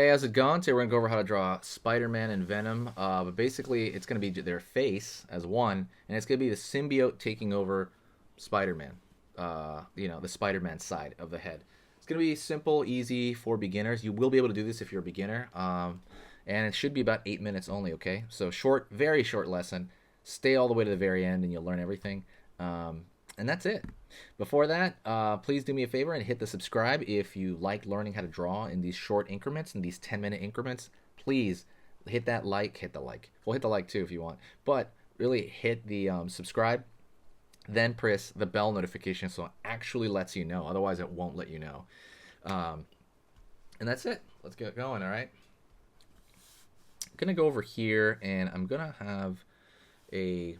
Hey, how's it going? Today we're gonna go over how to draw Spider-Man and Venom. But basically, it's gonna be their face as one, and it's gonna be the symbiote taking over Spider-Man. The Spider-Man side of the head. It's gonna be simple, easy for beginners. You will be able to do this if you're a beginner, and it should be about 8 minutes only. Okay, so short, very short lesson. Stay all the way to the very end, and you'll learn everything. And that's it. Before that, please do me a favor and hit the subscribe if you like learning how to draw in these short increments, in these 10-minute increments. Please hit that like, hit the like. Well, hit the like too if you want. But really hit the subscribe, then press the bell notification so it actually lets you know. Otherwise, it won't let you know. And that's it. Let's get going, all right? I'm going to go over here, and I'm going to have a...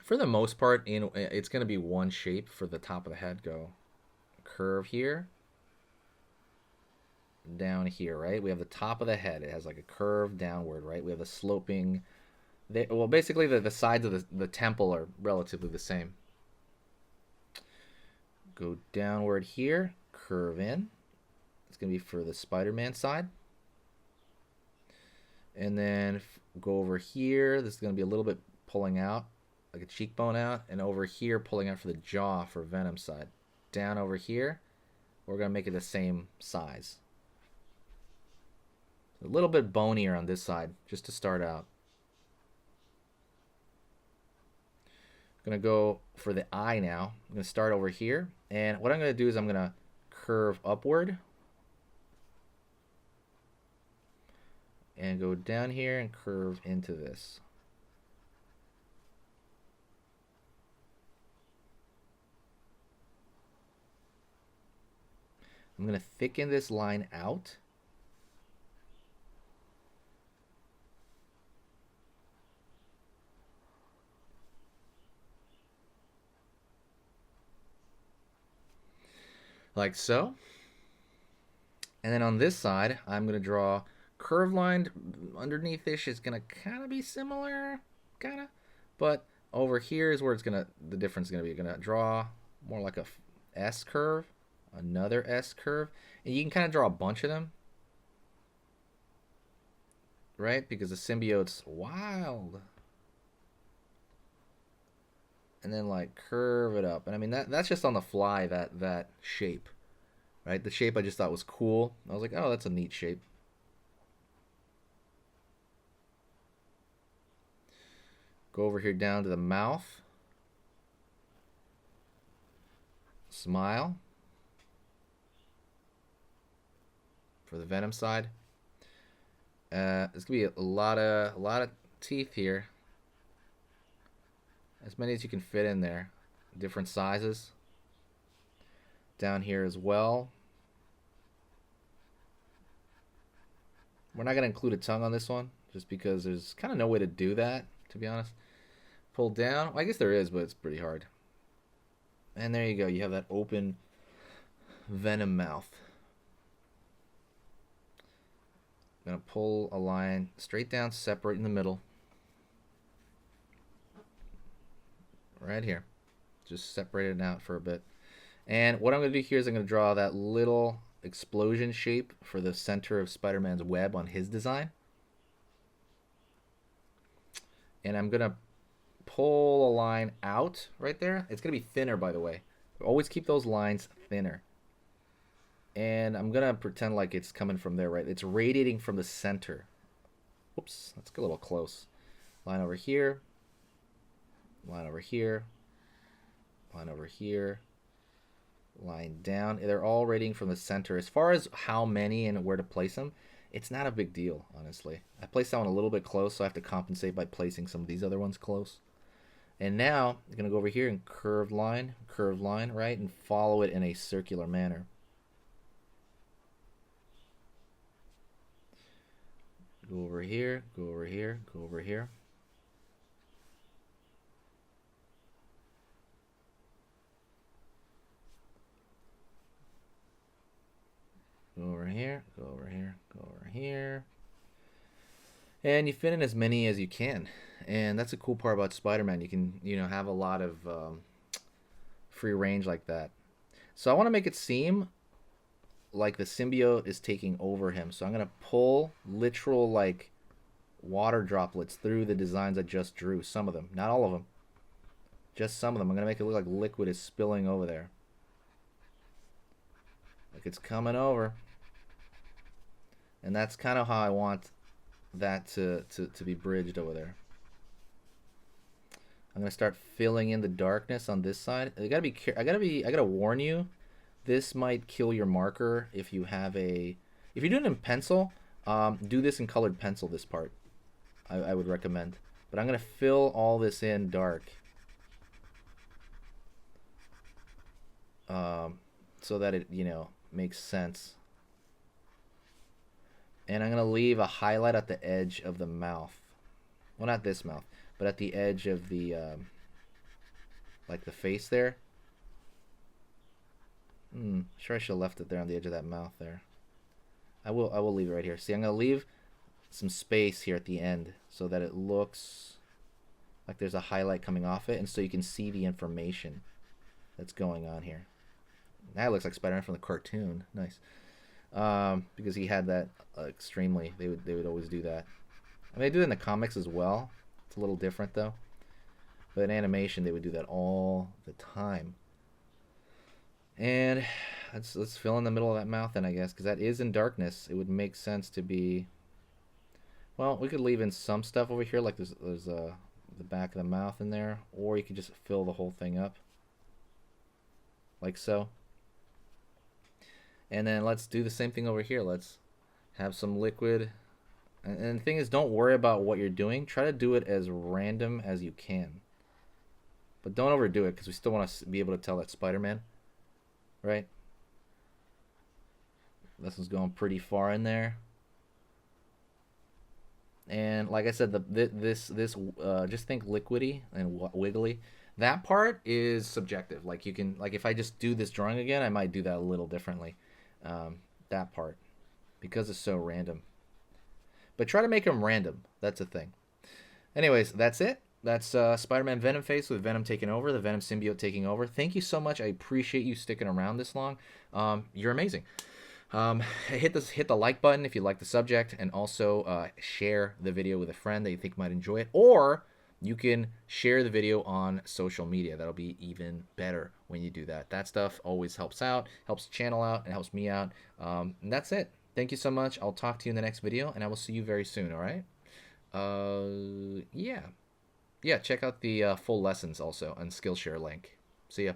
For the most part, it's going to be one shape for the top of the head. Go curve here, down here, right? We have the top of the head. It has like a curve downward, right? We have the sloping. Well, basically, the sides of the temple are relatively the same. Go downward here, curve in. It's going to be for the Spider-Man side. And then go over here. This is going to be a little bit pulling out, like a cheekbone out, and over here pulling out for the jaw for Venom side. Down over here, we're going to make it the same size. A little bit bonier on this side, just to start out. I'm going to go for the eye now. I'm going to start over here, and what I'm going to do is I'm going to curve upward and go down here and curve into this. I'm going to thicken this line out. Like so. And then on this side, I'm going to draw curved line underneath-ish. Is going to kind of be similar, kind of. But over here is where the difference is going to be. You're going to draw more like a S curve. Another S curve, and you can kind of draw a bunch of them, right? Because the symbiote's wild. And then like curve it up, and I mean that's just on the fly, that shape, right? The shape I just thought was cool. I was like, oh, that's a neat shape. Go over here down to the mouth. Smile. For the Venom side, there's gonna be a lot of teeth here, as many as you can fit in there, different sizes. Down here as well. We're not gonna include a tongue on this one, just because there's kind of no way to do that, to be honest. Pull down. Well, I guess there is, but it's pretty hard. And there you go. You have that open Venom mouth. I'm going to pull a line straight down, separate in the middle. Right here. Just separate it out for a bit. And what I'm going to do here is I'm going to draw that little explosion shape for the center of Spider-Man's web on his design. And I'm going to pull a line out right there. It's going to be thinner, by the way. Always keep those lines thinner. And I'm going to pretend like it's coming from there, right? It's radiating from the center. Whoops, let's get a little close. Line over here. Line over here. Line over here. Line down. They're all radiating from the center. As far as how many and where to place them, it's not a big deal, honestly. I placed that one a little bit close, so I have to compensate by placing some of these other ones close. And now, I'm going to go over here and curved line, right? And follow it in a circular manner. Go over here, go over here, go over here. Go over here, go over here, go over here. And you fit in as many as you can. And that's a cool part about Spider-Man. You can, have a lot of free range like that. So I want to make it seem like the symbiote is taking over him. So I'm gonna pull literal like water droplets through the designs I just drew. Some of them, not all of them, just some of them. I'm gonna make it look like liquid is spilling over there, like it's coming over. And that's kind of how I want that to be bridged over there. I'm gonna start filling in the darkness on this side. I gotta warn you, this might kill your marker if you have a. If you're doing it in pencil, do this in colored pencil. This part, I would recommend. But I'm gonna fill all this in dark, so that it makes sense. And I'm gonna leave a highlight at the edge of the mouth. Well, not this mouth, but at the edge of the like the face there. Sure, I should have left it there on the edge of that mouth there. I will leave it right here. See, I'm gonna leave some space here at the end so that it looks like there's a highlight coming off it, and so you can see the information that's going on here. That looks like Spider-Man from the cartoon. Nice. Because he had that extremely. They would always do that. I mean, they do it in the comics as well. It's a little different though. But in animation, they would do that all the time. And let's fill in the middle of that mouth then, I guess, because that is in darkness. It would make sense to be. Well, we could leave in some stuff over here, like there's the back of the mouth in there, or you could just fill the whole thing up, like so. And then let's do the same thing over here. Let's have some liquid. And the thing is, don't worry about what you're doing. Try to do it as random as you can. But don't overdo it, because we still want to be able to tell that Spider-Man. Right? This one's going pretty far in there. And like I said, this just think liquidy and wiggly. That part is subjective. Like you can, like if I just do this drawing again, I might do that a little differently. That part, because it's so random. But try to make them random. That's a thing. Anyways, that's it. That's Spider-Man Venom face with Venom taking over, the Venom symbiote taking over. Thank you so much. I appreciate you sticking around this long. You're amazing. Hit the like button if you like the subject, and also share the video with a friend that you think might enjoy it, or you can share the video on social media. That'll be even better when you do that. That stuff always helps out, helps the channel out, and helps me out. And that's it. Thank you so much. I'll talk to you in the next video, and I will see you very soon, all right? Yeah, check out the full lessons also on Skillshare link. See ya.